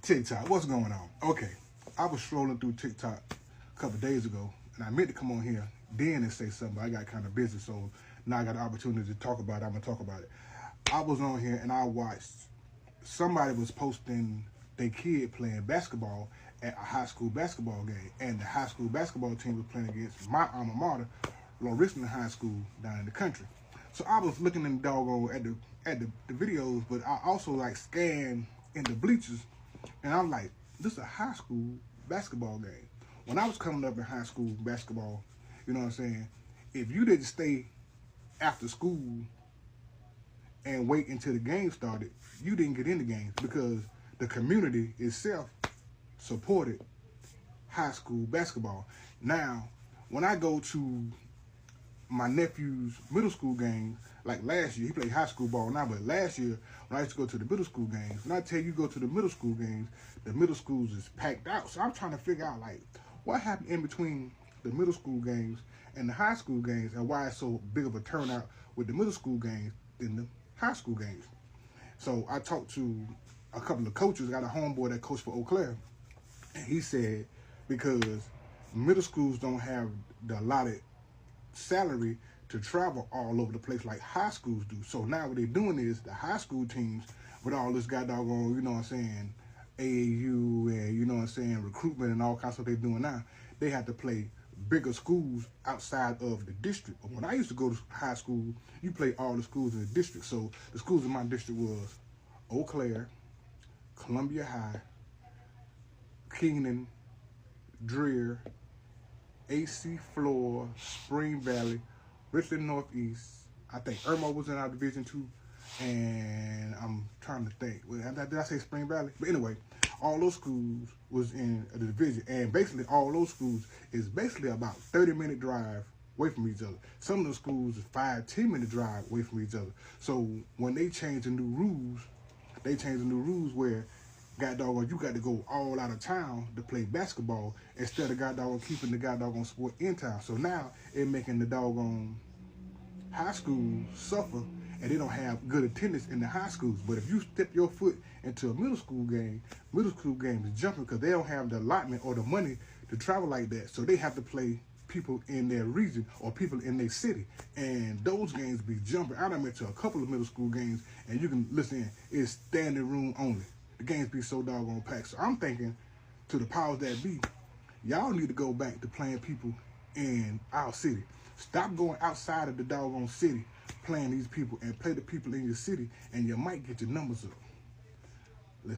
TikTok, what's going on? Okay, I was scrolling through TikTok a couple days ago, and I meant to come on here then and say something, but I got kind of busy, so now I got the opportunity to talk about it. I'm going to talk about it. I was on here, and I watched, somebody was posting their kid playing basketball at a high school basketball game, and the high school basketball team was playing against my alma mater, Lord Richmond High School down in the country. So I was looking in the doggone at the videos, but I also like scanned in the bleachers, and I'm like, this is a high school basketball game. When I was coming up in high school basketball, you know what I'm saying, if you didn't stay after school and wait until the game started, you didn't get in the games because the community itself supported high school basketball. Now, when I go to my nephew's middle school games, like last year, he played high school ball now, but last year, when I used to go to the middle school games, when I tell you go to the middle school games, the middle schools is packed out. So I'm trying to figure out, like, what happened in between the middle school games and the high school games, and why it's so big of a turnout with the middle school games than the high school games. So I talked to a couple of coaches. I got a homeboy that coached for Eau Claire, and he said because middle schools don't have the allotted salary to travel all over the place like high schools do. So now what they're doing is the high school teams with all this goddamn, you know what I'm saying, AAU and, you know what I'm saying, recruitment and all kinds of stuff they're doing now, they have to play bigger schools outside of the district. But when I used to go to high school, you play all the schools in the district. So the schools in my district was Eau Claire, Columbia High, Keenan, Dreer, AC Flora, Spring Valley, Richland Northeast. I think Irmo was in our division too, and I'm trying to think. Did I say Spring Valley? But anyway, all those schools was in the division, and basically all those schools is basically about 30-minute drive away from each other. Some of those schools is 5-10-minute drive away from each other. So when they changed the new rules, where goddamn, you got to go all out of town to play basketball instead of goddamn keeping the goddamn sport in town. So now it making the doggone high school suffer, and they don't have good attendance in the high schools. But if you step your foot into a middle school game is jumping because they don't have the allotment or the money to travel like that. So they have to play people in their region or people in their city, and those games be jumping. I done been to a couple of middle school games, and you can listen, it's standing room only. The games be so doggone packed. So I'm thinking, to the powers that be, y'all need to go back to playing people in our city. Stop going outside of the doggone city playing these people and play the people in your city, and you might get your numbers up.